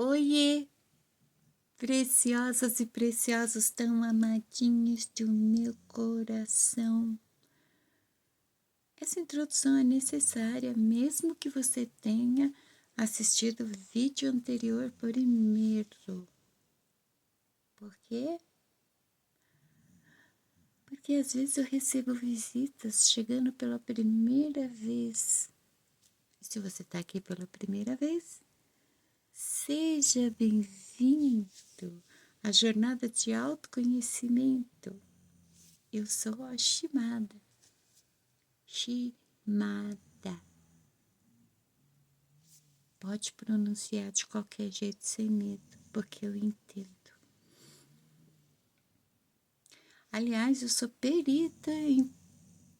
Oiê, preciosas e preciosos tão amadinhos do meu coração. Essa introdução é necessária, mesmo que você tenha assistido o vídeo anterior primeiro. Por quê? Porque às vezes eu recebo visitas chegando pela primeira vez. E se você está aqui pela primeira vez, seja bem-vindo à jornada de autoconhecimento. Eu sou a Shimada. Pode pronunciar de qualquer jeito sem medo, porque eu entendo. Aliás, eu sou perita em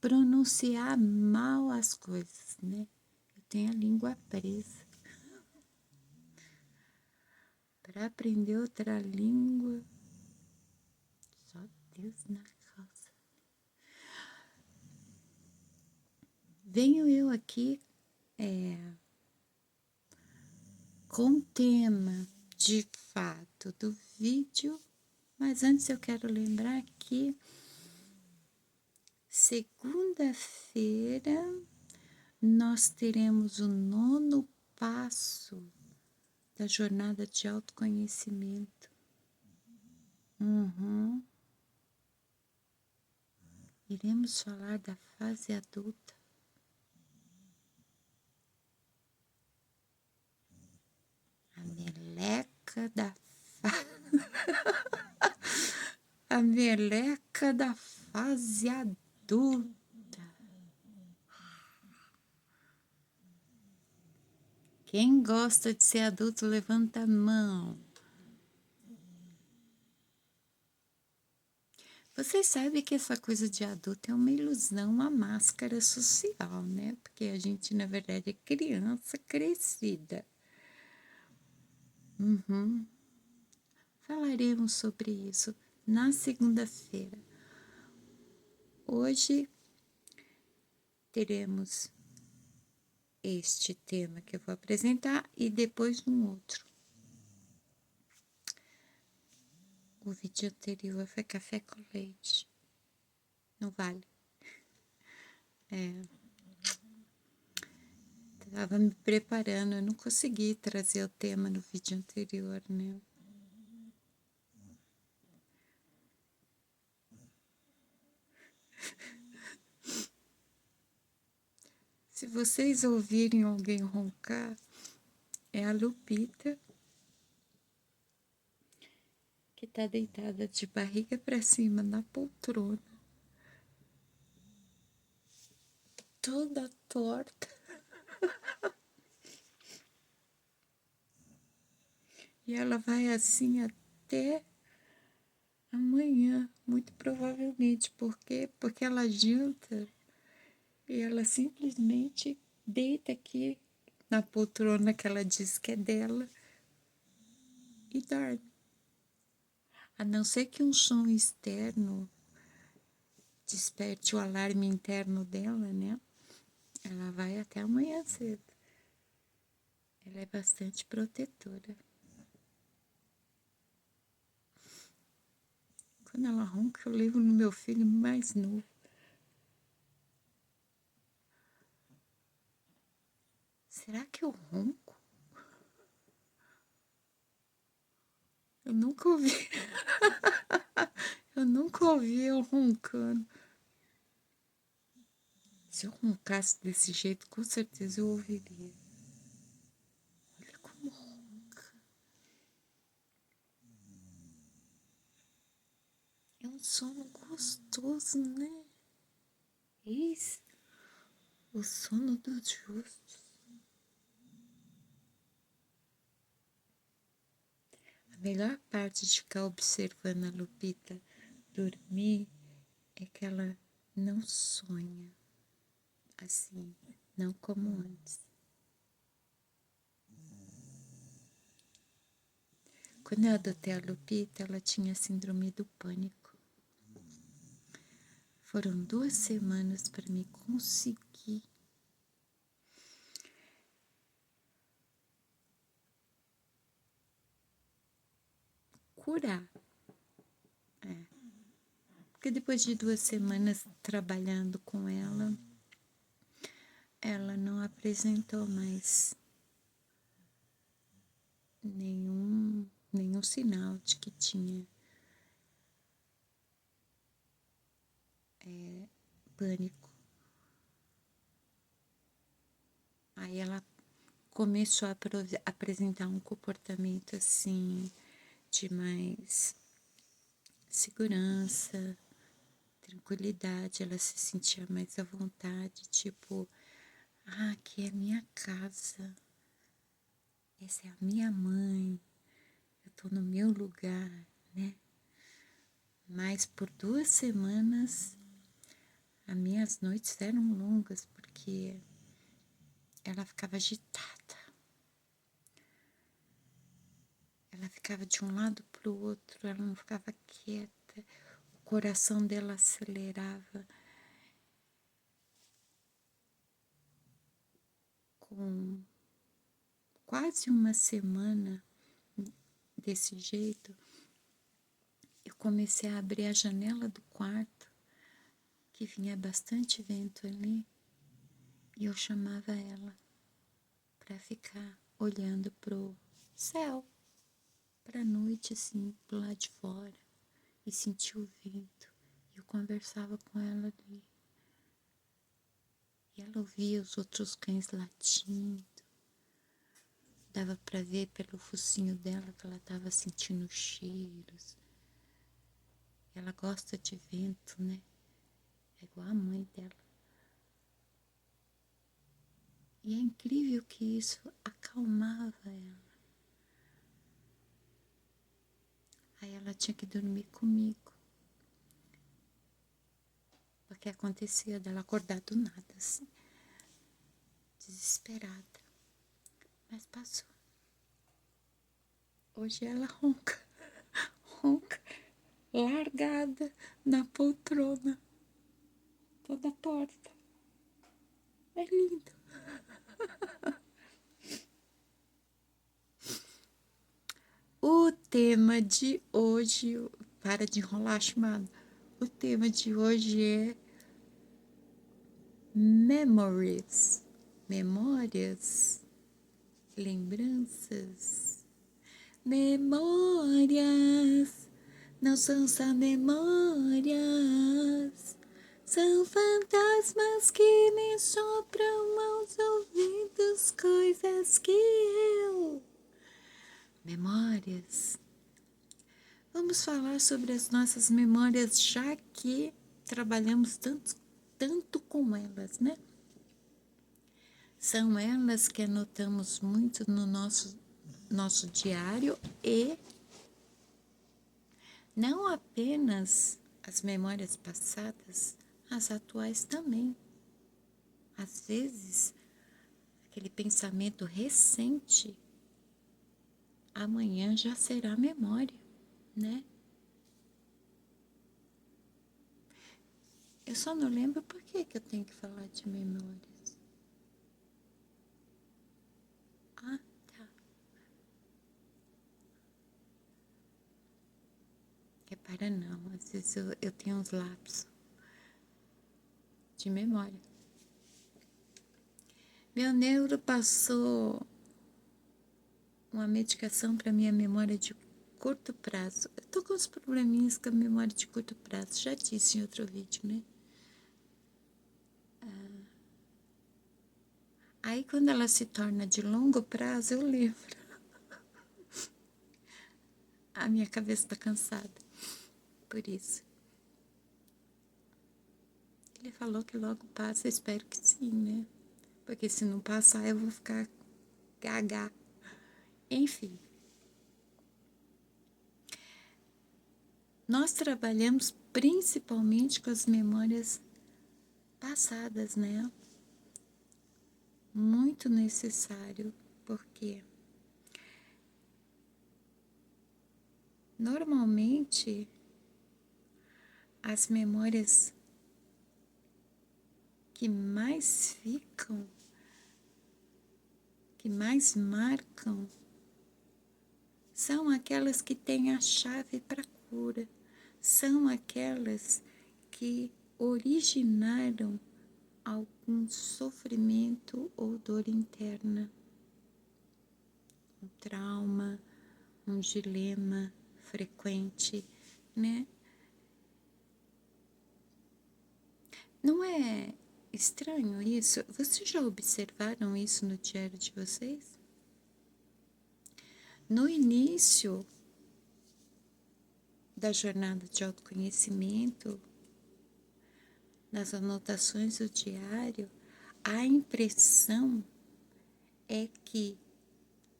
pronunciar mal as coisas, né? Eu tenho a língua presa. Para aprender outra língua, só Deus na causa. Venho eu aqui com o tema, de fato, do vídeo, mas antes eu quero lembrar que segunda-feira nós teremos o 9º passo da jornada de autoconhecimento. Iremos falar da fase adulta. A meleca da a meleca da fase adulta. Quem gosta de ser adulto, levanta a mão. Vocês sabem que essa coisa de adulto é uma ilusão, uma máscara social, né? Porque a gente, na verdade, é criança crescida. Falaremos sobre isso na segunda-feira. Hoje teremos este tema que eu vou apresentar e depois um outro. O vídeo anterior foi café com leite. Não vale. Tava me preparando, eu não consegui trazer o tema no vídeo anterior, né? Se vocês ouvirem alguém roncar, é a Lupita, que tá deitada de barriga para cima na poltrona, toda torta. E ela vai assim até amanhã, muito provavelmente. Por quê? Porque ela janta e ela simplesmente deita aqui na poltrona que ela diz que é dela e dorme. A não ser que um som externo desperte o alarme interno dela, né? Ela vai até amanhã cedo. Ela é bastante protetora. Quando ela ronca, eu levo no meu filho mais novo. Será que eu ronco? Eu nunca ouvi. Eu nunca ouvi eu roncando. Se eu roncasse desse jeito, com certeza eu ouviria. Olha como ronca. É um sono gostoso, né? Eis o sono dos justos. A melhor parte de ficar observando a Lupita dormir é que ela não sonha assim, não como antes. Quando eu adotei a Lupita, ela tinha síndrome do pânico. Foram 2 semanas para me conseguir curar. Porque depois de 2 semanas trabalhando com ela, ela não apresentou mais nenhum sinal de que tinha pânico. Aí ela começou a apresentar um comportamento assim de mais segurança, tranquilidade. Ela se sentia mais à vontade, tipo, aqui é minha casa, essa é a minha mãe, eu tô no meu lugar, né? Mas por 2 semanas as minhas noites eram longas porque ela ficava agitada. Ela ficava de um lado para o outro, ela não ficava quieta. O coração dela acelerava. Com quase uma semana desse jeito, eu comecei a abrir a janela do quarto, que vinha bastante vento ali, e eu chamava ela para ficar olhando pro céu, para a noite, assim, pro lado de fora, e sentir o vento. Eu conversava com ela ali. E ela ouvia os outros cães latindo. Dava para ver pelo focinho dela que ela estava sentindo cheiros. Ela gosta de vento, né? É igual a mãe dela. E é incrível que isso acalmava ela. Aí ela tinha que dormir comigo. Porque acontecia dela acordar do nada, assim, desesperada. Mas passou. Hoje ela ronca, ronca, largada na poltrona, toda torta. É lindo. O tema de hoje, para de enrolar, chamado. O tema de hoje é memories, memórias, lembranças, memórias, não são só memórias, são fantasmas que me sopram aos ouvidos, coisas que eu... Memórias. Vamos falar sobre as nossas memórias, já que trabalhamos tanto com elas, né? São elas que anotamos muito no nosso diário e não apenas as memórias passadas, as atuais também. Às vezes, aquele pensamento recente, amanhã já será memória, né? Eu só não lembro por que eu tenho que falar de memórias. Ah, tá. Repara não, às vezes eu tenho uns lapsos de memória. Meu neuro passou uma medicação para minha memória de curto prazo. Eu tô com uns probleminhas com a memória de curto prazo, já disse em outro vídeo, né? Aí quando ela se torna de longo prazo, eu lembro. A minha cabeça tá cansada, por isso. Ele falou que logo passa, eu espero que sim, né? Porque se não passar, eu vou ficar gaga. Enfim. Nós trabalhamos principalmente com as memórias passadas, né? Muito necessário, porque normalmente as memórias que mais ficam, que mais marcam, são aquelas que têm a chave para a cura, são aquelas que originaram algum sofrimento ou dor interna, um trauma, um dilema frequente, né? Não é estranho isso? Vocês já observaram isso no diário de vocês? No início da jornada de autoconhecimento, nas anotações do diário, a impressão é que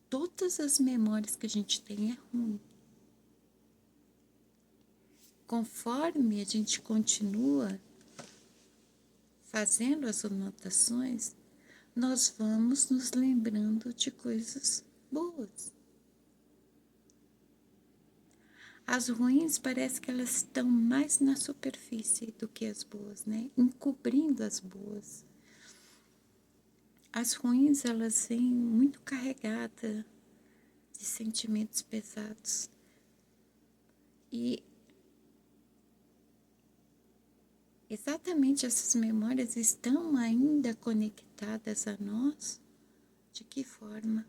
todas as memórias que a gente tem é ruim. Conforme a gente continua fazendo as anotações, nós vamos nos lembrando de coisas boas. As ruins parece que elas estão mais na superfície do que as boas, né? Encobrindo as boas. As ruins, elas vêm muito carregadas de sentimentos pesados. E exatamente essas memórias estão ainda conectadas a nós? De que forma?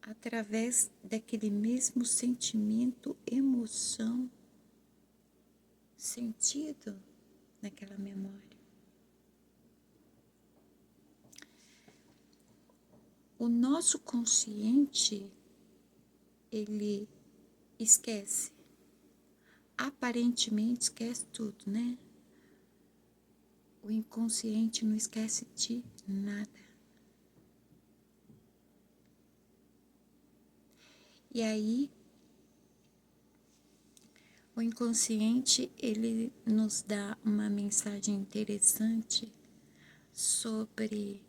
Através daquele mesmo sentimento, emoção, sentido naquela memória. O nosso consciente, ele esquece. Aparentemente esquece tudo, né? O inconsciente não esquece de nada. E aí, o inconsciente, ele nos dá uma mensagem interessante sobre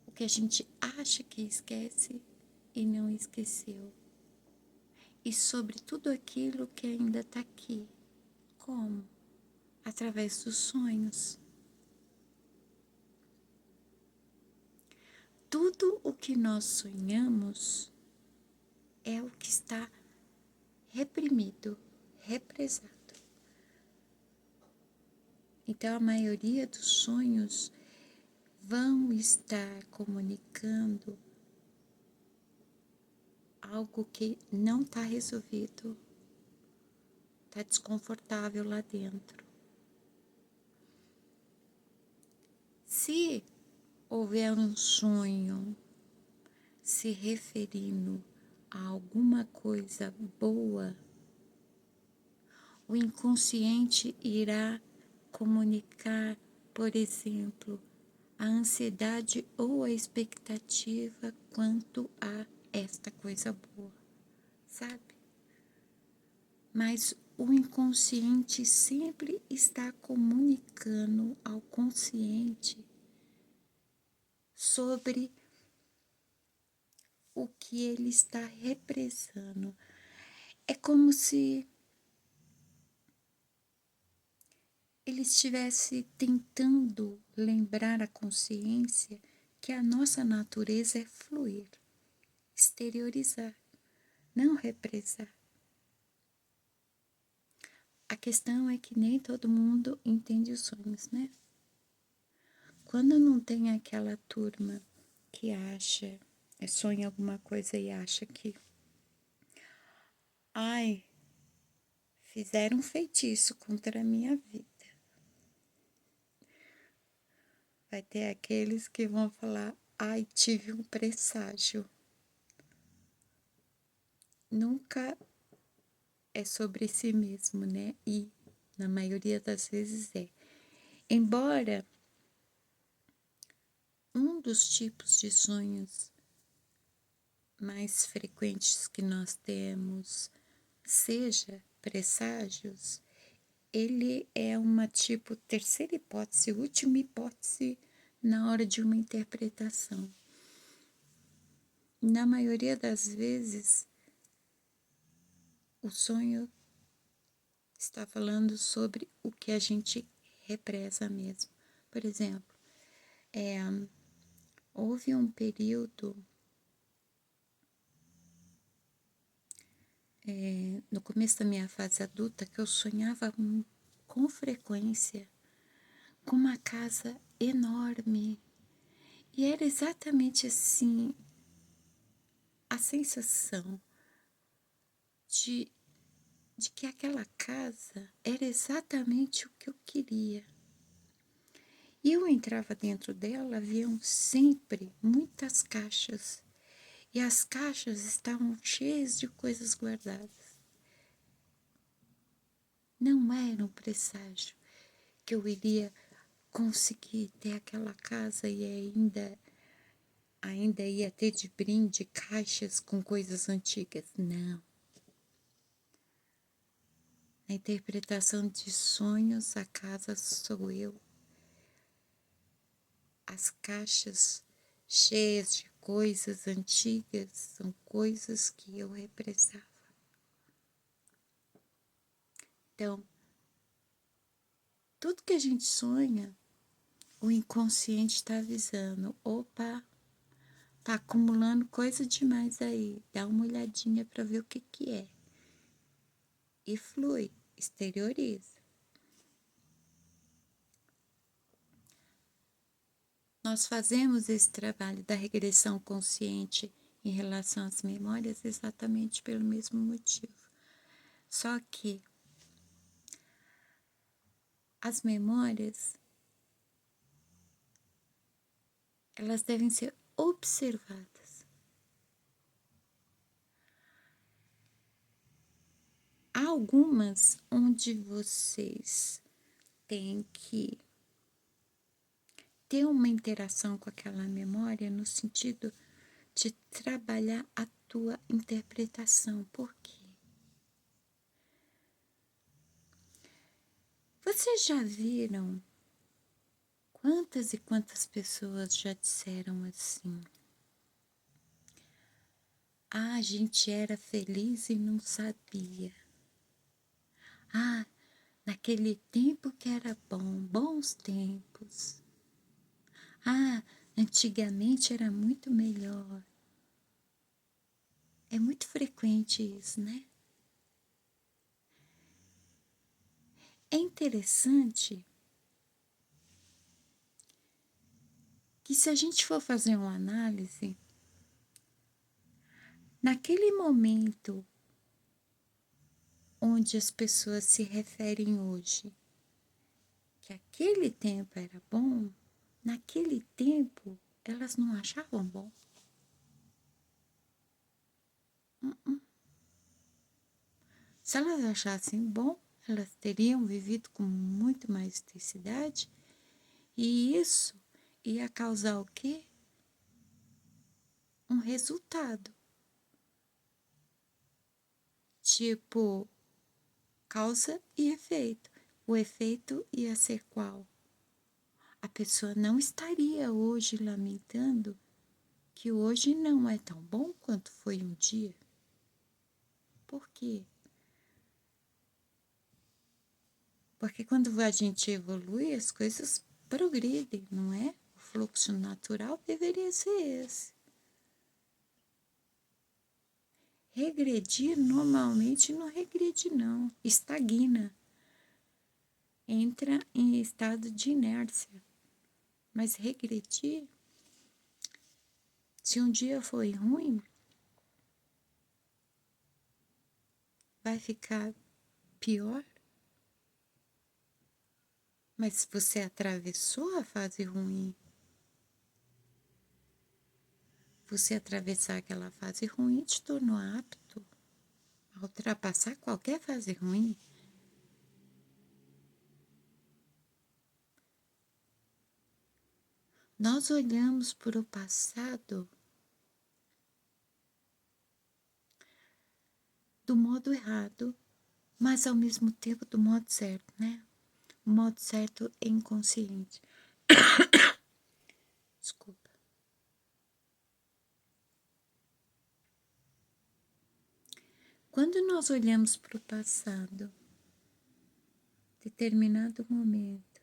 o que a gente acha que esquece e não esqueceu. E sobre tudo aquilo que ainda está aqui. Como? Através dos sonhos. Tudo o que nós sonhamos é o que está reprimido, represado. Então, a maioria dos sonhos vão estar comunicando algo que não está resolvido, está desconfortável lá dentro. Se houver um sonho se referindo a alguma coisa boa, o inconsciente irá comunicar, por exemplo, a ansiedade ou a expectativa quanto a esta coisa boa, sabe? Mas o inconsciente sempre está comunicando ao consciente sobre o que ele está represando. É como se ele estivesse tentando lembrar a consciência que a nossa natureza é fluir, exteriorizar, não represar. A questão é que nem todo mundo entende os sonhos, né? Quando não tem aquela turma que acha, sonha alguma coisa e acha que, ai, fizeram um feitiço contra a minha vida. Vai ter aqueles que vão falar, ai, tive um presságio. Nunca é sobre si mesmo, né? E na maioria das vezes é. Embora um dos tipos de sonhos mais frequentes que nós temos seja presságios, ele é uma tipo terceira hipótese, última hipótese na hora de uma interpretação. Na maioria das vezes, o sonho está falando sobre o que a gente represa mesmo. Por exemplo, houve um período no começo da minha fase adulta, que eu sonhava com frequência com uma casa enorme. E era exatamente assim a sensação de, de que aquela casa era exatamente o que eu queria. E eu entrava dentro dela, haviam sempre muitas caixas. E as caixas estavam cheias de coisas guardadas. Não era um presságio que eu iria conseguir ter aquela casa e ainda ia ter de brinde caixas com coisas antigas. Não. Na interpretação de sonhos, a casa sou eu. As caixas cheias de coisas antigas são coisas que eu represava. Então, tudo que a gente sonha, o inconsciente está avisando. Opa, tá acumulando coisa demais aí. Dá uma olhadinha para ver o que que é. E flui, exterioriza. Nós fazemos esse trabalho da regressão consciente em relação às memórias exatamente pelo mesmo motivo. Só que as memórias, elas devem ser observadas. Há algumas onde vocês têm que ter uma interação com aquela memória no sentido de trabalhar a tua interpretação. Por quê? Vocês já viram quantas e quantas pessoas já disseram assim? Ah, a gente era feliz e não sabia. Ah, naquele tempo que era bom, bons tempos. Ah, antigamente era muito melhor. É muito frequente isso, né? É interessante que se a gente for fazer uma análise, naquele momento onde as pessoas se referem hoje, que aquele tempo era bom, naquele tempo elas não achavam bom. Se elas achassem bom, elas teriam vivido com muito mais intensidade e isso ia causar o quê? Um resultado. Tipo, causa e efeito. O efeito ia ser qual? A pessoa não estaria hoje lamentando que hoje não é tão bom quanto foi um dia. Por quê? Porque quando a gente evolui, as coisas progridem, não é? O fluxo natural deveria ser esse. Regredir normalmente não regride, não. Estagna. Entra em estado de inércia. Mas regredir, se um dia foi ruim, vai ficar pior. Mas você atravessou a fase ruim. Você atravessar aquela fase ruim te tornou apto a ultrapassar qualquer fase ruim. Nós olhamos para o passado do modo errado, mas ao mesmo tempo do modo certo, né? O modo certo é inconsciente. Desculpa. Quando nós olhamos para o passado, determinado momento,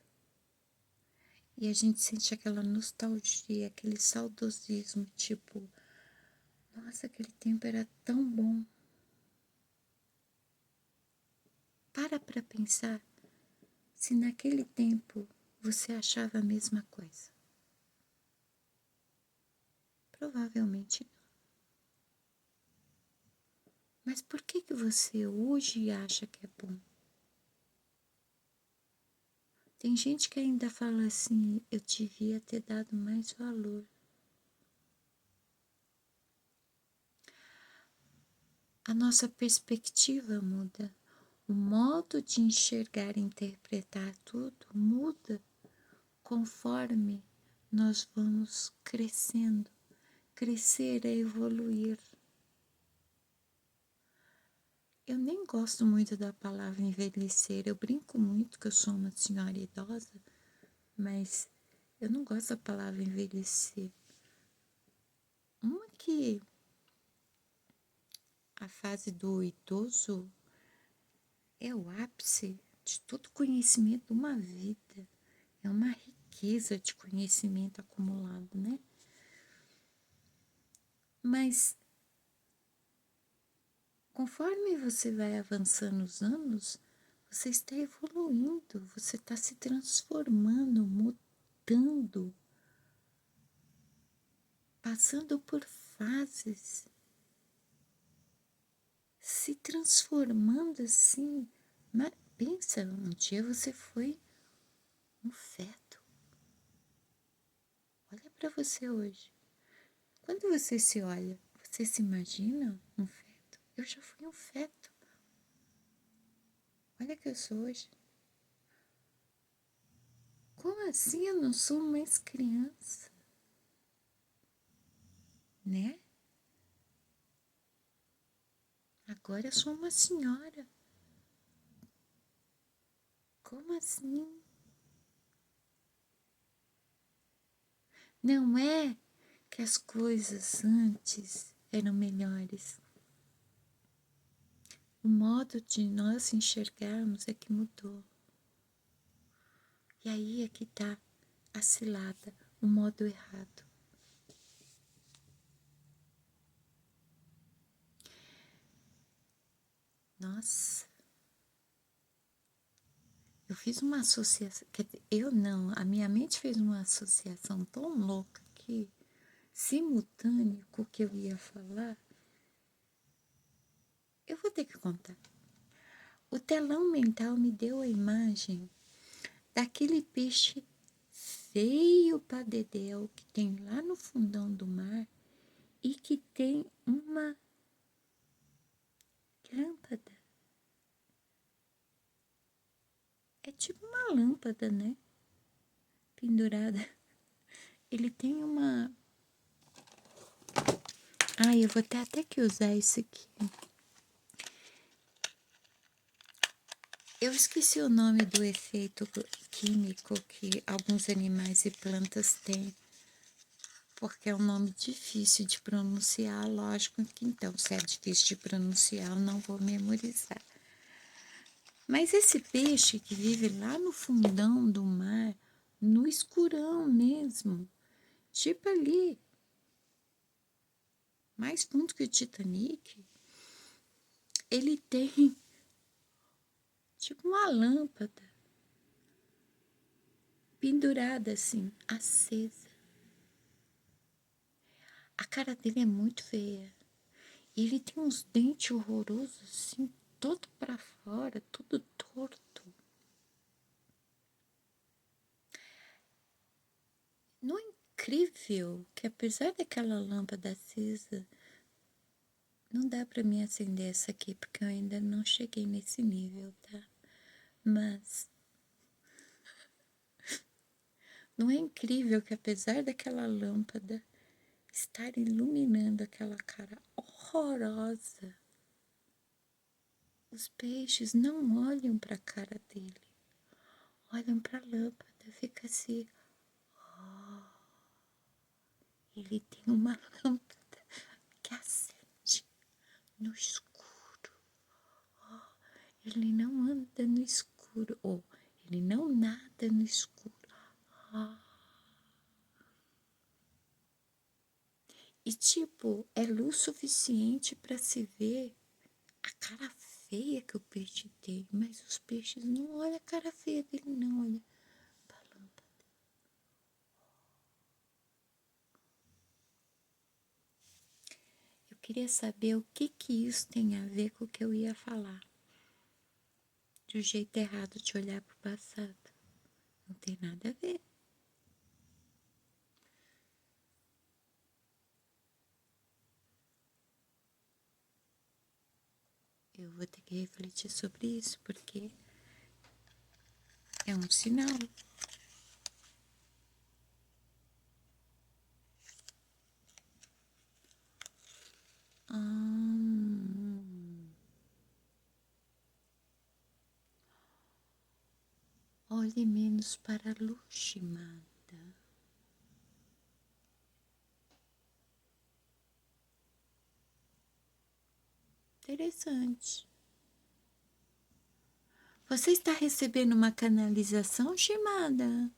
e a gente sente aquela nostalgia, aquele saudosismo, tipo, nossa, aquele tempo era tão bom. para pensar se naquele tempo você achava a mesma coisa. Provavelmente não. Mas por que você hoje acha que é bom? Tem gente que ainda fala assim, eu devia ter dado mais valor. A nossa perspectiva muda. O modo de enxergar e interpretar tudo muda conforme nós vamos crescendo. Crescer é evoluir. Eu nem gosto muito da palavra envelhecer. Eu brinco muito que eu sou uma senhora idosa, mas eu não gosto da palavra envelhecer. Uma que a fase do idoso é o ápice de todo conhecimento de uma vida. É uma riqueza de conhecimento acumulado, né? Mas conforme você vai avançando os anos, você está evoluindo, você está se transformando, mudando, passando por fases, se transformando assim. Mas pensa, um dia você foi um feto. Olha para você hoje. Quando você se olha, você se imagina um feto? Eu já fui um feto. Olha que eu sou hoje. Como assim eu não sou mais criança? Né? Agora eu sou uma senhora. Como assim? Não é que as coisas antes eram melhores. O modo de nós enxergarmos é que mudou. E aí é que está a cilada, o modo errado. Nossa, eu fiz uma associação, quer dizer, eu não, a minha mente fez uma associação tão louca que, simultâneo com o que eu ia falar, eu vou ter que contar. O telão mental me deu a imagem daquele peixe feio para dedéu que tem lá no fundão do mar e que tem uma lâmpada. É tipo uma lâmpada, né? Pendurada. Ele tem uma... Ai, eu vou ter até que usar isso aqui. Eu esqueci o nome do efeito químico que alguns animais e plantas têm, porque é um nome difícil de pronunciar, lógico que então, se é difícil de pronunciar, eu não vou memorizar. Mas esse peixe que vive lá no fundão do mar, no escurão mesmo, tipo ali, mais fundo que o Titanic, ele tem tipo uma lâmpada pendurada assim, acesa. A cara dele é muito feia. E ele tem uns dentes horrorosos assim, todo para fora, tudo torto. Não é incrível que apesar daquela lâmpada acesa, não dá para mim acender essa aqui, porque eu ainda não cheguei nesse nível, tá? Mas não é incrível que apesar daquela lâmpada estar iluminando aquela cara horrorosa, os peixes não olham para a cara dele, olham para a lâmpada, fica assim, ele tem uma lâmpada que acende no escuro. Ele não anda no escuro, ou ele não nada no escuro. E tipo, é luz suficiente para se ver a cara feia que o peixe tem, mas os peixes não olham a cara feia dele, não, olha pra lâmpada. Eu queria saber o que isso tem a ver com o que eu ia falar. Do jeito errado de olhar pro passado. Não tem nada a ver. Eu vou ter que refletir sobre isso, porque é um sinal. Olhe menos para a luz, Shimada. Interessante. Você está recebendo uma canalização, Shimada?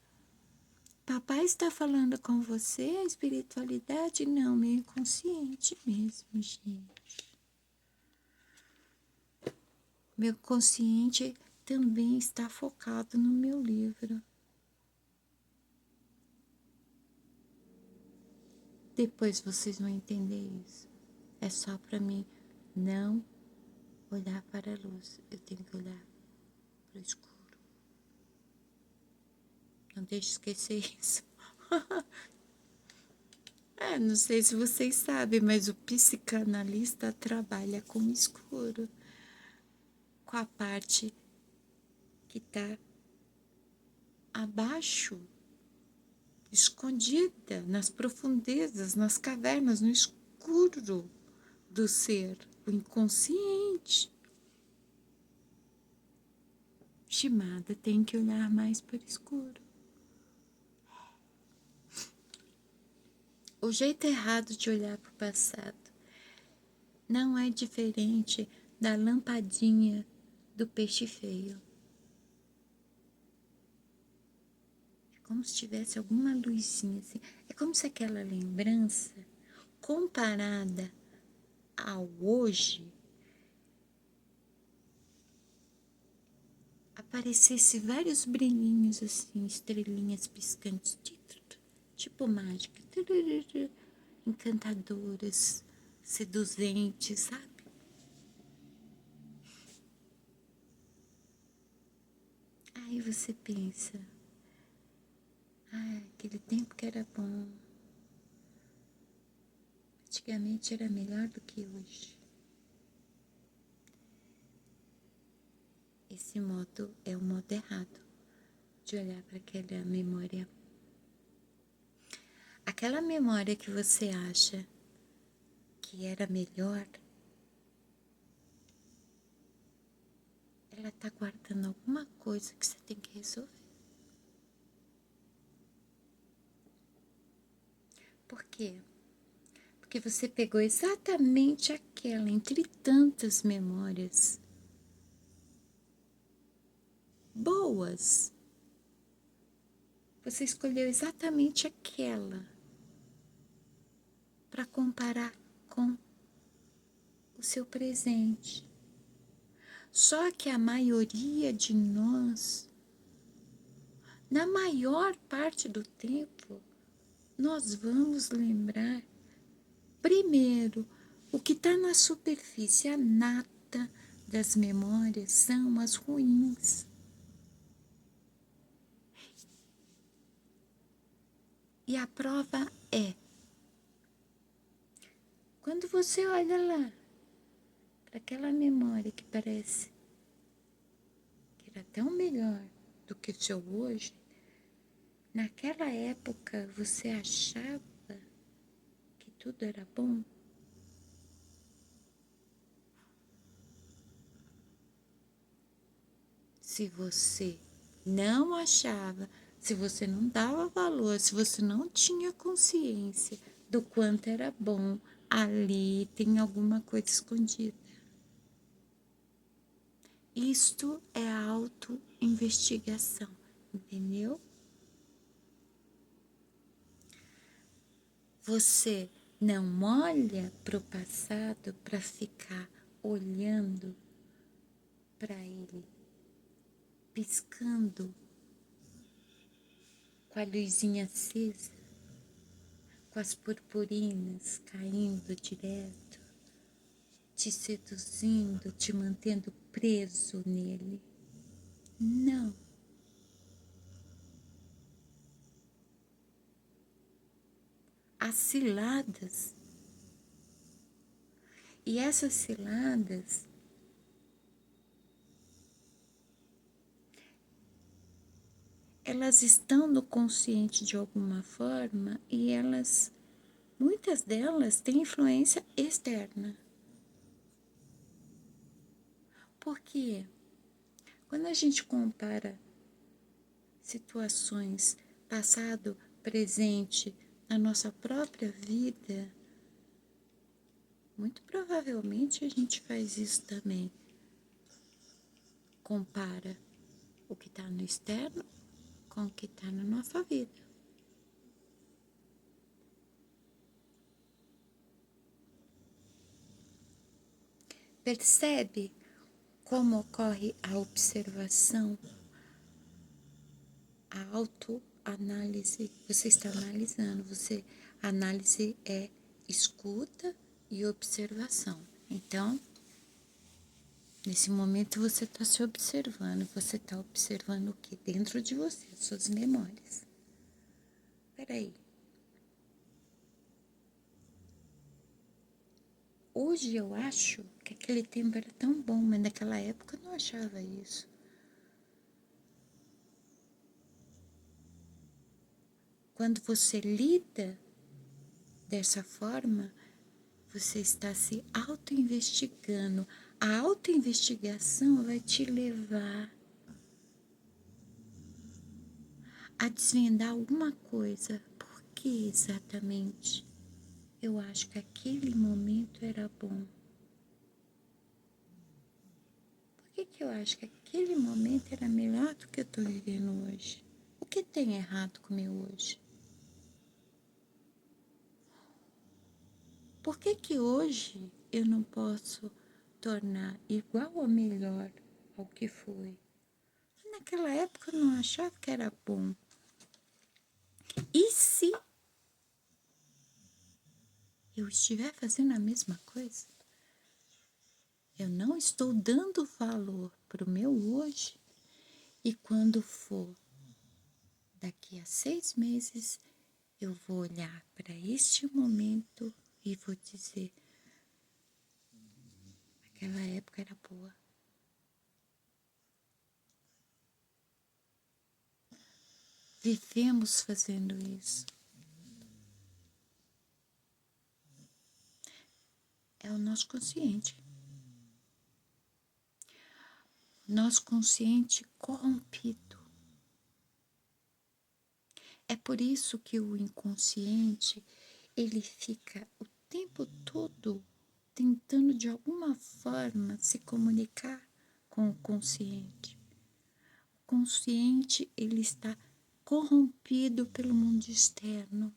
Papai está falando com você, a espiritualidade? Não, meu inconsciente mesmo, gente. Meu consciente também está focado no meu livro. Depois vocês vão entender isso. É só para mim não olhar para a luz. Eu tenho que olhar para o escuro. Não deixe esquecer isso. Não sei se vocês sabem, mas o psicanalista trabalha com o escuro. Com a parte que está abaixo, escondida nas profundezas, nas cavernas, no escuro do ser, o inconsciente. Shimada tem que olhar mais para o escuro. O jeito errado de olhar para o passado não é diferente da lampadinha do peixe feio. É como se tivesse alguma luzinha assim. É como se aquela lembrança, comparada ao hoje, aparecesse vários brilhinhos assim, estrelinhas piscantes, tipo mágica, encantadoras, seduzentes, sabe? Aí você pensa, aquele tempo que era bom, antigamente era melhor do que hoje. Esse modo é o modo errado de olhar para aquela memória. Aquela memória que você acha que era melhor, ela está guardando alguma coisa que você tem que resolver. Por quê? Porque você pegou exatamente aquela, entre tantas memórias boas. Você escolheu exatamente aquela para comparar com o seu presente. Só que a maioria de nós, na maior parte do tempo, nós vamos lembrar primeiro o que está na superfície, a nata das memórias são as ruins. E a prova é, quando você olha lá para aquela memória que parece que era tão melhor do que o seu hoje, naquela época você achava que tudo era bom? Se você não achava, se você não dava valor, se você não tinha consciência do quanto era bom, ali tem alguma coisa escondida. Isto é auto-investigação, entendeu? Você não olha para o passado para ficar olhando para ele, piscando com a luzinha acesa, com as purpurinas caindo direto, te seduzindo, te mantendo preso nele. Não. As ciladas. E essas ciladas elas estão no consciente de alguma forma e muitas delas têm influência externa. Por quê? Quando a gente compara situações passado, presente, na nossa própria vida, muito provavelmente a gente faz isso também. Compara o que está no externo com o que está na nossa vida. Percebe como ocorre a observação, a autoanálise? Você está analisando, análise é escuta e observação. Então, nesse momento você está se observando, você está observando o que? Dentro de você, suas memórias. Peraí. Hoje eu acho que aquele tempo era tão bom, mas naquela época eu não achava isso. Quando você lida dessa forma, você está se auto-investigando. A auto-investigação vai te levar a desvendar alguma coisa. Por que exatamente eu acho que aquele momento era bom? Por que eu acho que aquele momento era melhor do que eu estou vivendo hoje? O que tem errado comigo hoje? Por que hoje eu não posso tornar igual ou melhor ao que foi? Naquela época eu não achava que era bom. E se eu estiver fazendo a mesma coisa? Eu não estou dando valor para o meu hoje. E quando for daqui a 6 meses, eu vou olhar para este momento e vou dizer: aquela época era boa. Vivemos fazendo isso. É o nosso consciente. Nosso consciente corrompido. É por isso que o inconsciente, ele fica o tempo todo tentando de alguma forma se comunicar com o consciente. O consciente, ele está corrompido pelo mundo externo.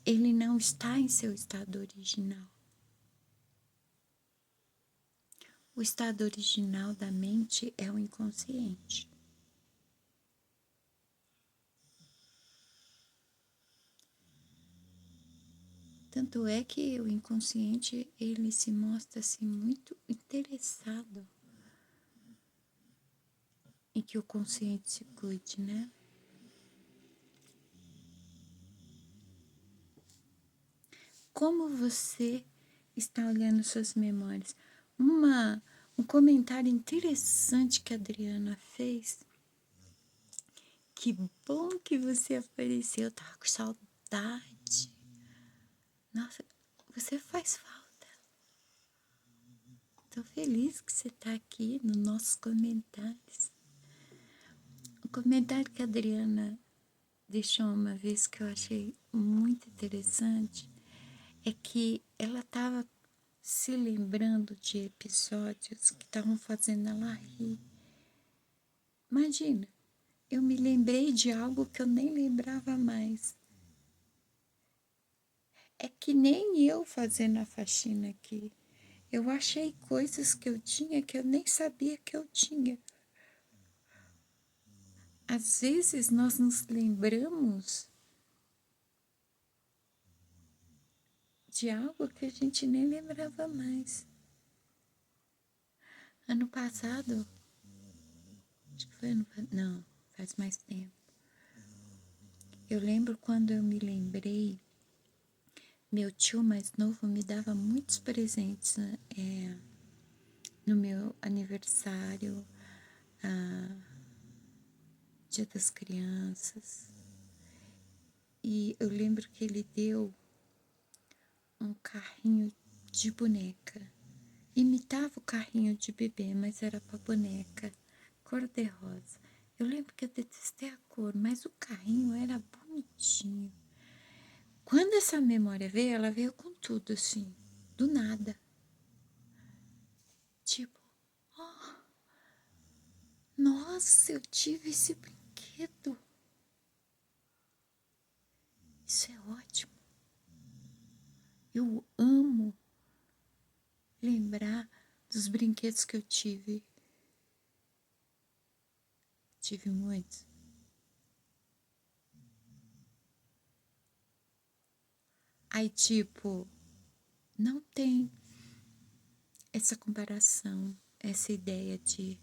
Ele não está em seu estado original. O estado original da mente é o inconsciente. Tanto é que o inconsciente, ele se mostra assim muito interessado em que o consciente se cuide, né? Como você está olhando suas memórias? Um comentário interessante que a Adriana fez. Que bom que você apareceu, eu tava com saudade. Nossa, você faz falta. Tô feliz que você tá aqui nos nossos comentários. O comentário que a Adriana deixou uma vez que eu achei muito interessante é que ela estava se lembrando de episódios que estavam fazendo ela rir. Imagina, eu me lembrei de algo que eu nem lembrava mais. É que nem eu fazendo a faxina aqui. Eu achei coisas que eu tinha que eu nem sabia que eu tinha. Às vezes nós nos lembramos de algo que a gente nem lembrava mais. Ano passado, acho que foi não, faz mais tempo. Eu lembro quando eu me lembrei, meu tio mais novo me dava muitos presentes, né? No meu aniversário, Dia das Crianças. E eu lembro que ele deu um carrinho de boneca. Imitava o carrinho de bebê, mas era para boneca, cor-de-rosa. Eu lembro que eu detestei a cor, mas o carrinho era bonitinho. Quando essa memória veio, ela veio com tudo, assim, do nada. Tipo, oh, nossa, eu tive esse brinquedo. Isso é ótimo. Eu amo lembrar dos brinquedos que eu tive. Tive muitos. Aí, tipo, não tem essa comparação, essa ideia de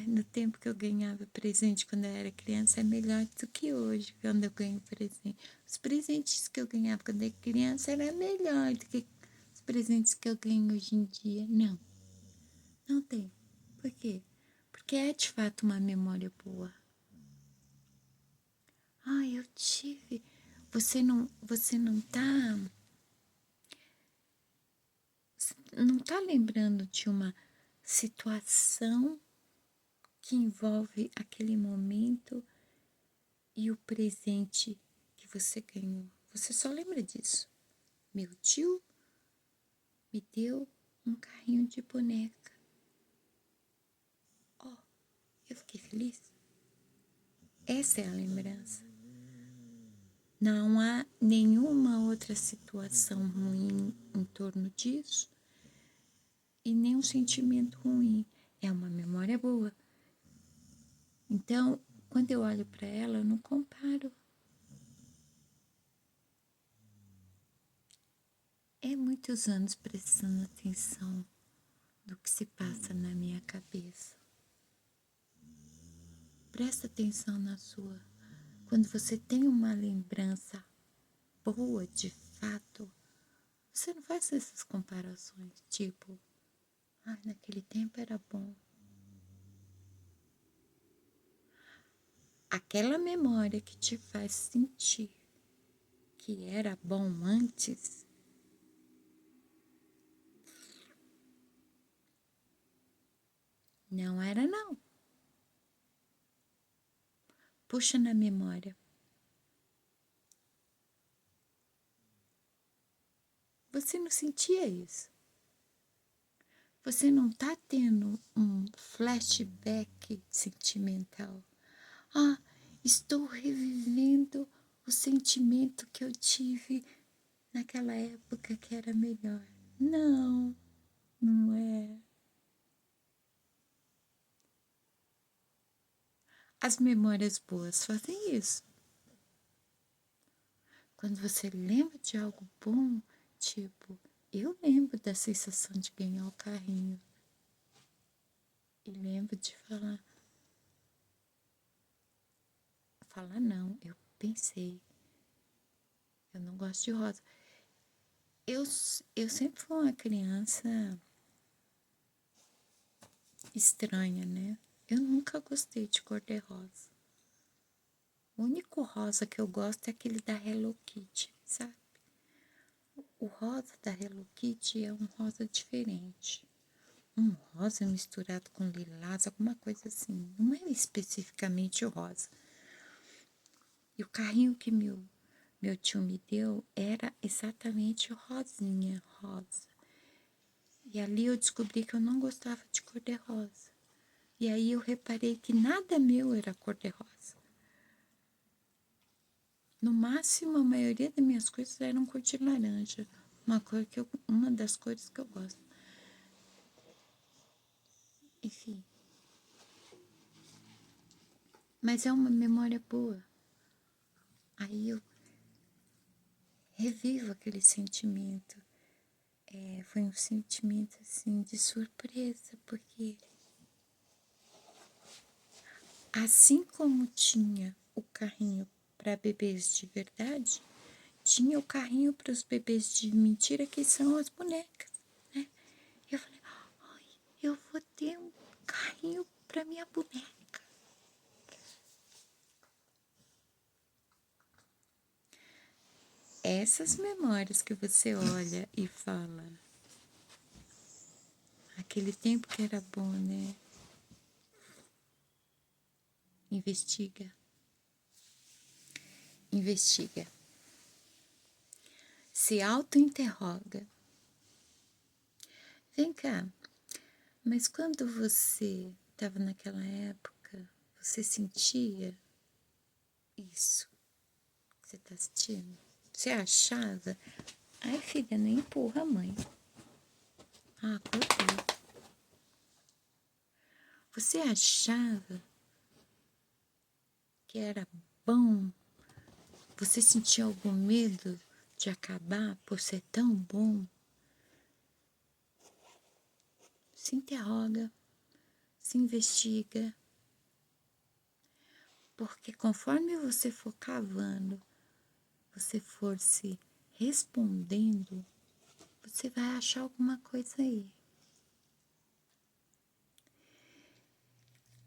no tempo que eu ganhava presente quando eu era criança é melhor do que hoje, quando eu ganho presente. Os presentes que eu ganhava quando eu era criança era melhor do que os presentes que eu ganho hoje em dia. Não, não tem. Por quê? Porque é de fato uma memória boa. Eu tive. Você não tá lembrando de uma situação que envolve aquele momento e o presente que você ganhou. Você só lembra disso. Meu tio me deu um carrinho de boneca. Eu fiquei feliz. Essa é a lembrança. Não há nenhuma outra situação ruim em torno disso e nenhum sentimento ruim. É uma memória boa. Então, quando eu olho para ela, eu não comparo. É muitos anos prestando atenção do que se passa na minha cabeça. Presta atenção na sua. Quando você tem uma lembrança boa de fato, você não faz essas comparações, tipo, naquele tempo era bom. Aquela memória que te faz sentir que era bom antes, não era não. Puxa na memória. Você não sentia isso. Você não tá tendo um flashback sentimental. Estou revivendo o sentimento que eu tive naquela época que era melhor. Não, não é. As memórias boas fazem isso. Quando você lembra de algo bom, tipo, eu lembro da sensação de ganhar o carrinho. E lembro de falar não, eu pensei, eu não gosto de rosa. Eu sempre fui uma criança estranha, né? Eu nunca gostei de cor-de-rosa. O único rosa que eu gosto é aquele da Hello Kitty, sabe? O rosa da Hello Kitty é um rosa diferente. Um rosa misturado com lilás, alguma coisa assim. Não é especificamente o rosa. E o carrinho que meu tio me deu era exatamente rosinha, rosa. E ali eu descobri que eu não gostava de cor-de-rosa. E aí eu reparei que nada meu era cor-de-rosa. No máximo, a maioria das minhas coisas eram cor de laranja. Uma das cores que eu gosto. enfim. Mas é uma memória boa. Aí eu revivo aquele sentimento. Foi um sentimento assim de surpresa, porque assim como tinha o carrinho para bebês de verdade, tinha o carrinho para os bebês de mentira, que são as bonecas, né? Eu falei, ai, eu vou ter um carrinho para minha boneca. Essas memórias que você olha e fala, aquele tempo que era bom, né? Investiga. Investiga. Se auto-interroga. Vem cá, mas quando você estava naquela época, você sentia isso que você está sentindo? Você achava? Ai, filha, não empurra a mãe. Ah, acordou. Você achava que era bom? Você sentia algum medo de acabar por ser tão bom? Se interroga, se investiga. Porque conforme você for cavando, você for se respondendo, você vai achar alguma coisa aí.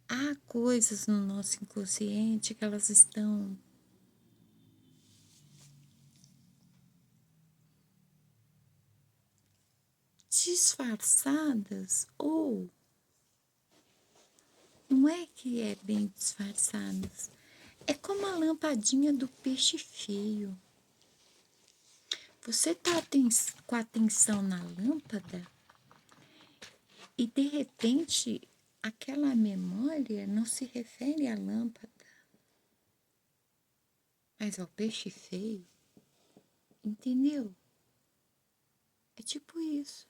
Há coisas no nosso inconsciente que elas estão disfarçadas, ou não é que é bem disfarçadas, é como a lampadinha do peixe feio. Você está com a atenção na lâmpada e de repente aquela memória não se refere à lâmpada, mas ao peixe feio. Entendeu? É tipo isso.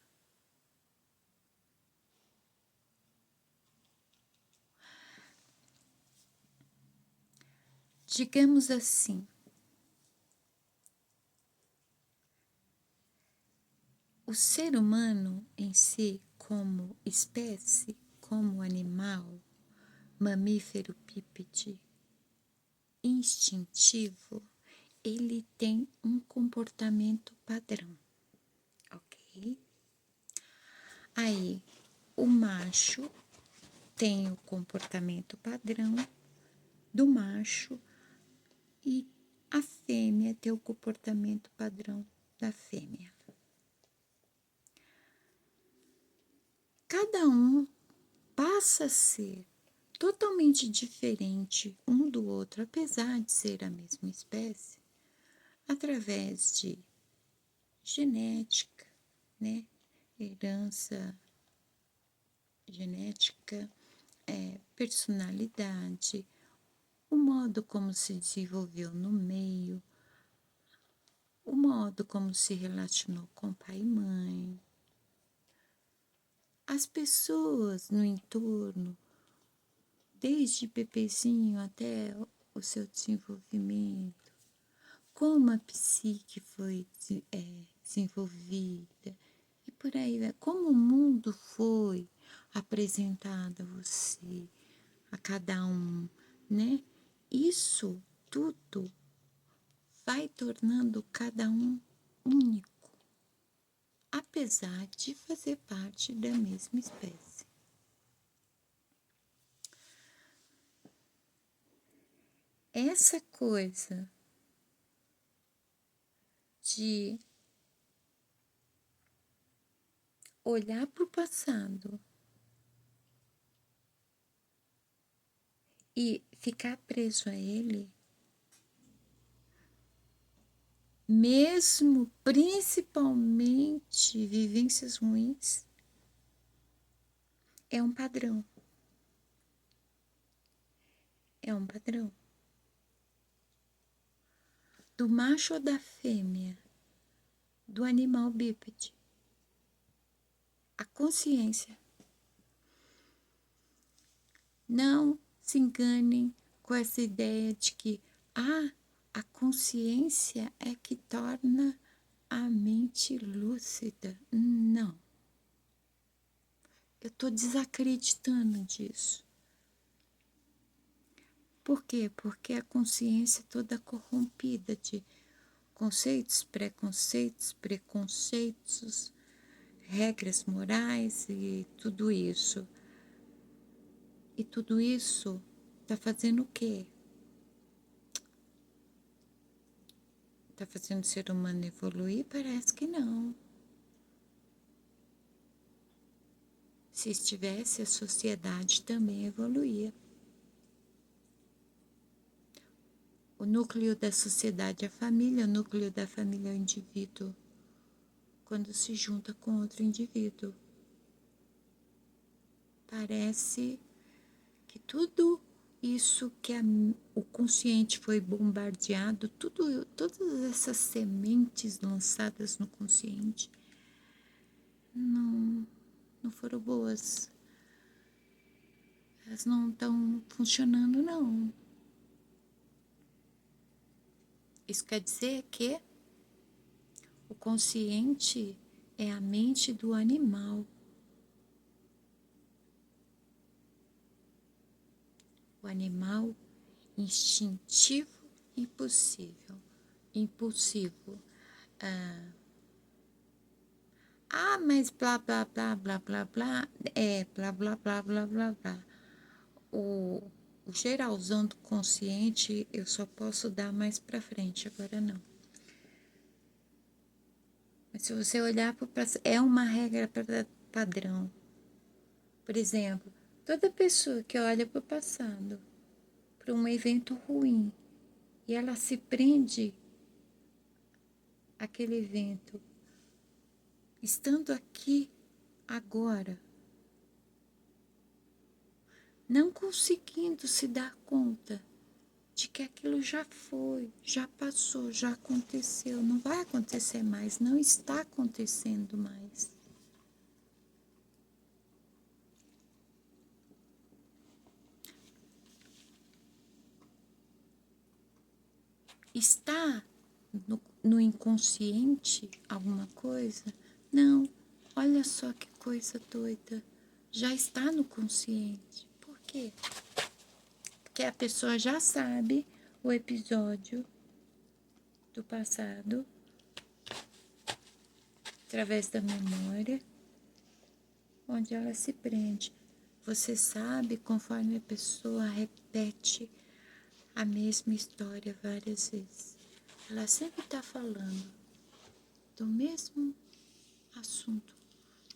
Digamos assim, o ser humano em si, como espécie, como animal, mamífero bípede, instintivo, ele tem um comportamento padrão, ok? Aí, o macho tem o comportamento padrão do macho e a fêmea tem o comportamento padrão da fêmea. Cada um passa a ser totalmente diferente um do outro, apesar de ser a mesma espécie, através de genética, né? Herança genética, personalidade, o modo como se desenvolveu no meio, o modo como se relacionou com pai e mãe, as pessoas no entorno, desde bebezinho até o seu desenvolvimento, como a psique foi desenvolvida e por aí vai, como o mundo foi apresentado a você, a cada um, né? Isso tudo vai tornando cada um único, apesar de fazer parte da mesma espécie. Essa coisa de olhar para o passado e ficar preso a ele, mesmo principalmente vivências ruins, é um padrão. É um padrão. Do macho ou da fêmea, do animal bípede. A consciência Não se enganem com essa ideia de que a consciência é que torna a mente lúcida. Não. Eu estou desacreditando disso. Por quê? Porque a consciência é toda corrompida de conceitos, preconceitos, regras morais e tudo isso. E tudo isso está fazendo o quê? Está fazendo o ser humano evoluir? Parece que não. Se estivesse, a sociedade também evoluía. O núcleo da sociedade é a família, o núcleo da família é o indivíduo, quando se junta com outro indivíduo. Parece que tudo isso que o consciente foi bombardeado, todas essas sementes lançadas no consciente, não foram boas. Elas não estão funcionando, não. Isso quer dizer que o consciente é a mente do animal. O animal instintivo e impulsivo. Mas blá, blá, blá, blá, blá, blá, blá, blá, blá, blá, blá, blá. O geralzão do consciente eu só posso dar mais pra frente, agora não. Mas se você olhar para o passado, é uma regra padrão. Por exemplo, toda pessoa que olha para o passado, para um evento ruim, e ela se prende àquele evento, estando aqui agora, não conseguindo se dar conta de que aquilo já foi, já passou, já aconteceu, não vai acontecer mais, não está acontecendo mais. Está no inconsciente alguma coisa? Não, olha só que coisa doida. Já está no consciente. Por quê? Porque a pessoa já sabe o episódio do passado através da memória, onde ela se prende. Você sabe conforme a pessoa repete a mesma história várias vezes. Ela sempre está falando do mesmo assunto,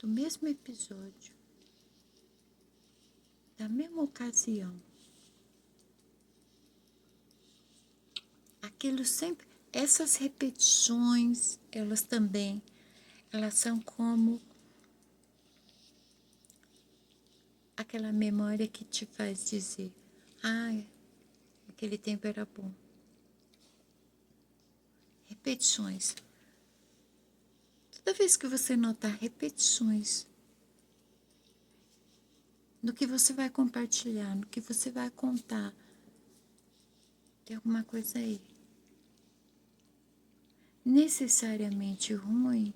do mesmo episódio, da mesma ocasião. Aquilo sempre, essas repetições, elas também, elas são como aquela memória que te faz dizer, aquele tempo era bom. Repetições. Toda vez que você notar repetições no que você vai compartilhar, no que você vai contar, tem alguma coisa aí. Necessariamente ruim,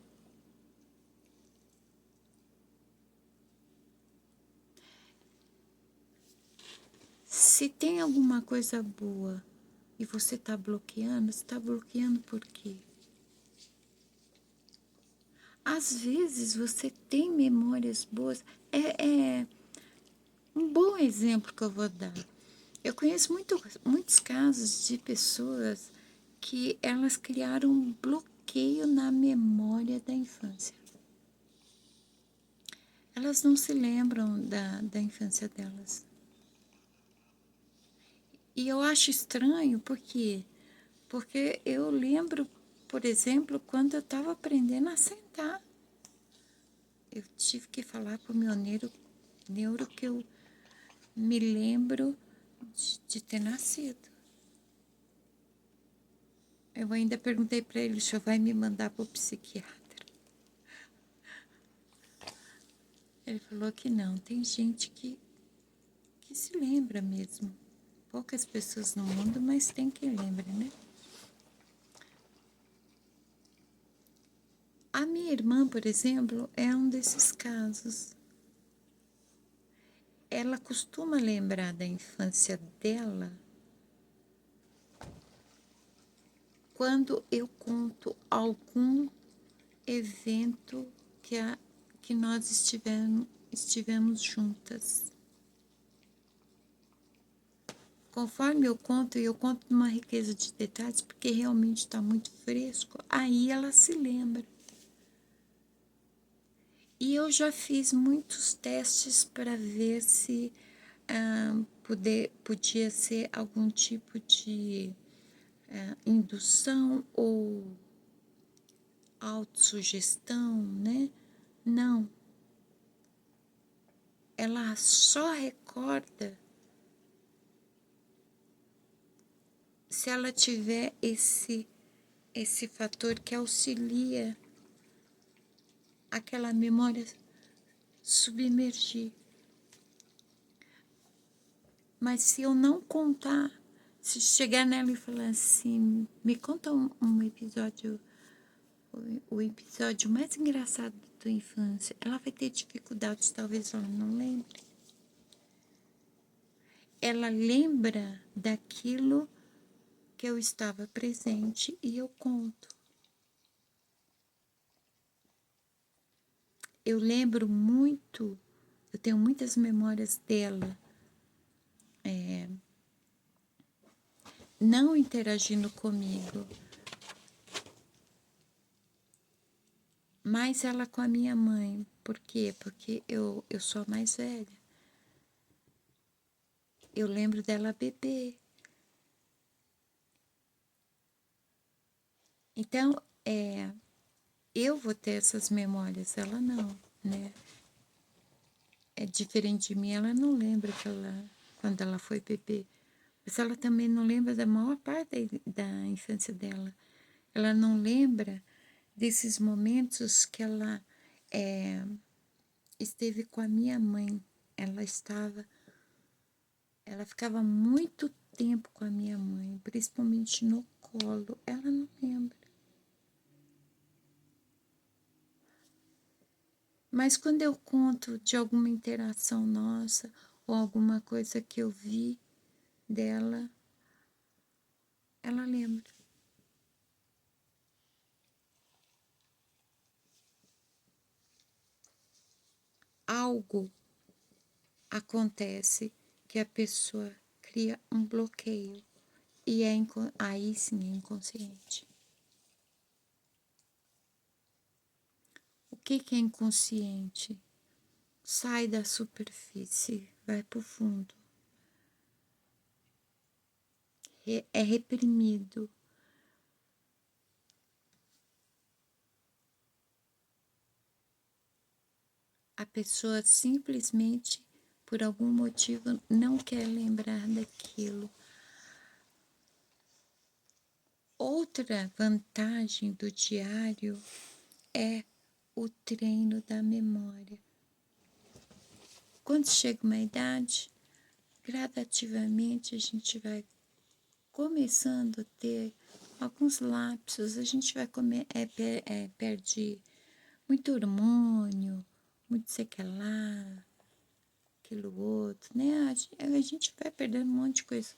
se tem alguma coisa boa e você está bloqueando por quê? Às vezes você tem memórias boas. É um bom exemplo que eu vou dar. Eu conheço muitos casos de pessoas que elas criaram um bloqueio na memória da infância. Elas não se lembram da infância delas. E eu acho estranho porque eu lembro, por exemplo, quando eu estava aprendendo a sentar. Eu tive que falar para o meu neuro que eu me lembro de ter nascido. Eu ainda perguntei para ele, o senhor vai me mandar para o psiquiatra? Ele falou que não, tem gente que que se lembra mesmo. Poucas pessoas no mundo, mas tem quem lembra, né? A minha irmã, por exemplo, é um desses casos. Ela costuma lembrar da infância dela quando eu conto algum evento que nós estivemos juntas. Conforme eu conto numa riqueza de detalhes, porque realmente está muito fresco, aí ela se lembra. E eu já fiz muitos testes para ver se podia ser algum tipo de indução ou autossugestão, né? Não. Ela só recorda se ela tiver esse fator que auxilia aquela memória submergir. Mas se eu não contar, se chegar nela e falar assim, me conta um episódio, o episódio mais engraçado da tua infância, ela vai ter dificuldades, talvez ela não lembre. Ela lembra daquilo que eu estava presente e eu conto. Eu lembro muito, eu tenho muitas memórias dela, não interagindo comigo, mas ela com a minha mãe. Por quê? Porque eu sou a mais velha. Eu lembro dela bebê. Então, eu vou ter essas memórias, ela não, né? É diferente de mim, ela não lembra quando ela foi bebê. Mas ela também não lembra da maior parte da infância dela. Ela não lembra desses momentos que ela esteve com a minha mãe. Ela ficava muito tempo com a minha mãe, principalmente no colo. Ela não lembra. Mas quando eu conto de alguma interação nossa ou alguma coisa que eu vi dela, ela lembra. Algo acontece que a pessoa cria um bloqueio e aí sim é inconsciente. O que é inconsciente? Sai da superfície, vai para o fundo. É reprimido. A pessoa simplesmente, por algum motivo, não quer lembrar daquilo. Outra vantagem do diário é o treino da memória. Quando chega uma idade, gradativamente a gente vai começando a ter alguns lapsos, a gente vai perde muito hormônio, muito sei que lá, aquilo outro, né? A gente vai perdendo um monte de coisa.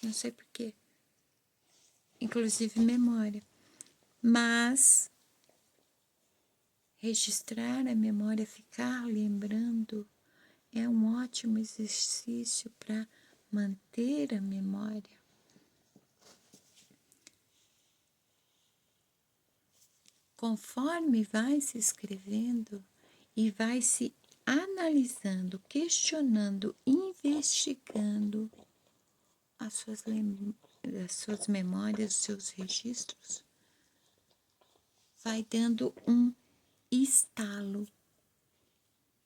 Não sei porquê. Inclusive memória. Mas registrar a memória, ficar lembrando, é um ótimo exercício para manter a memória. Conforme vai se escrevendo e vai se analisando, questionando, investigando as suas memórias, os seus registros, vai dando um estalo.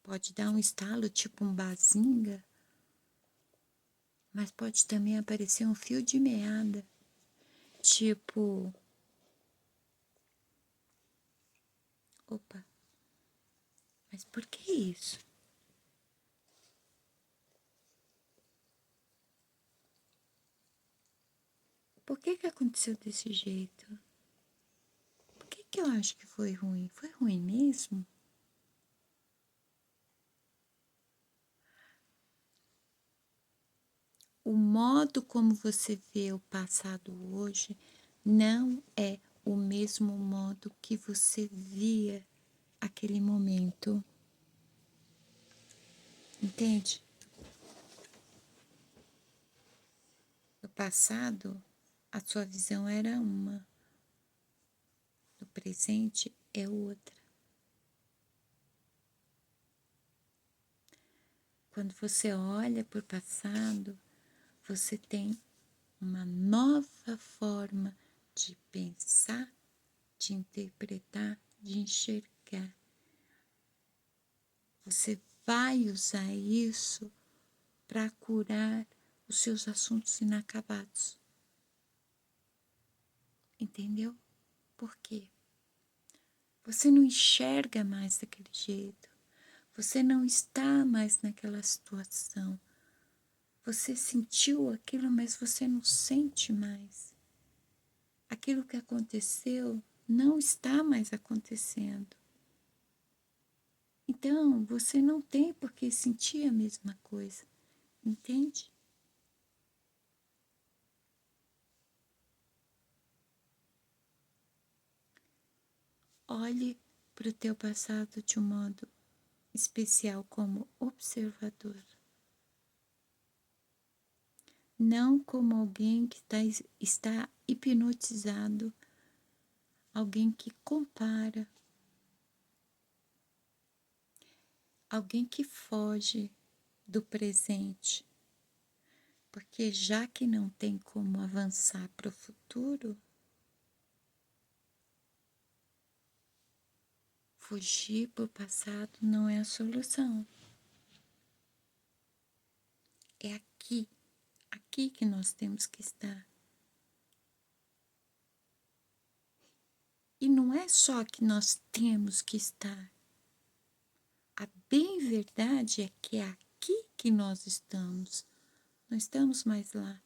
Pode dar um estalo, tipo um bazinga, mas pode também aparecer um fio de meada, tipo Opa, mas por que isso? Por que aconteceu desse jeito? Por que eu acho que foi ruim? Foi ruim mesmo? O modo como você vê o passado hoje não é o mesmo modo que você via aquele momento. Entende? No passado, a sua visão era uma, no presente é outra. Quando você olha para o passado, você tem uma nova forma de pensar, de interpretar, de enxergar. Você vai usar isso para curar os seus assuntos inacabados. Entendeu? Por quê? Você não enxerga mais daquele jeito. Você não está mais naquela situação. Você sentiu aquilo, mas você não sente mais. Aquilo que aconteceu não está mais acontecendo. Então, você não tem por que sentir a mesma coisa, entende? Olhe para o teu passado de um modo especial como observador. Não como alguém que está hipnotizado, alguém que compara, alguém que foge do presente. Porque já que não tem como avançar para o futuro, fugir para o passado não é a solução. É aqui que nós temos que estar. E não é só que nós temos que estar. A bem verdade é que é aqui que nós estamos. Não estamos mais lá.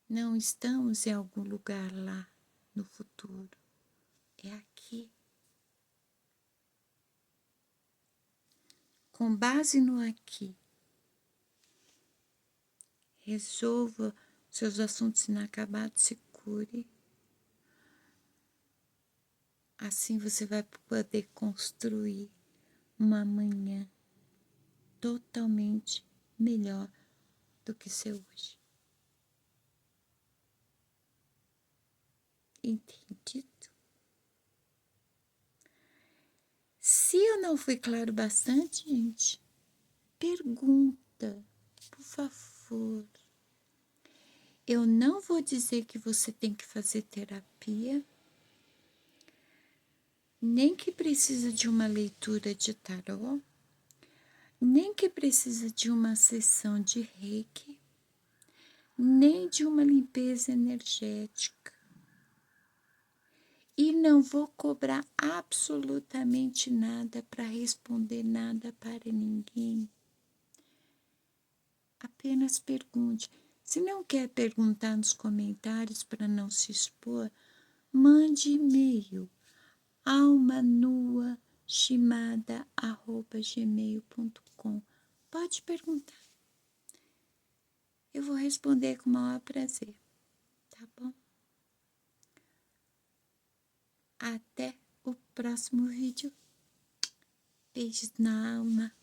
Não estamos em algum lugar lá no futuro. É aqui. Com base no aqui, resolva seus assuntos inacabados, se cure. Assim você vai poder construir uma manhã totalmente melhor do que seu hoje. Entendido? Se eu não fui claro bastante, gente, pergunta, por favor. Eu não vou dizer que você tem que fazer terapia, nem que precisa de uma leitura de tarô, nem que precisa de uma sessão de reiki, nem de uma limpeza energética. E não vou cobrar absolutamente nada para responder nada para ninguém. Apenas pergunte. Se não quer perguntar nos comentários para não se expor, mande e-mail almanuashimada@gmail.com. Pode perguntar. Eu vou responder com o maior prazer, tá bom? Até o próximo vídeo. Beijos na alma.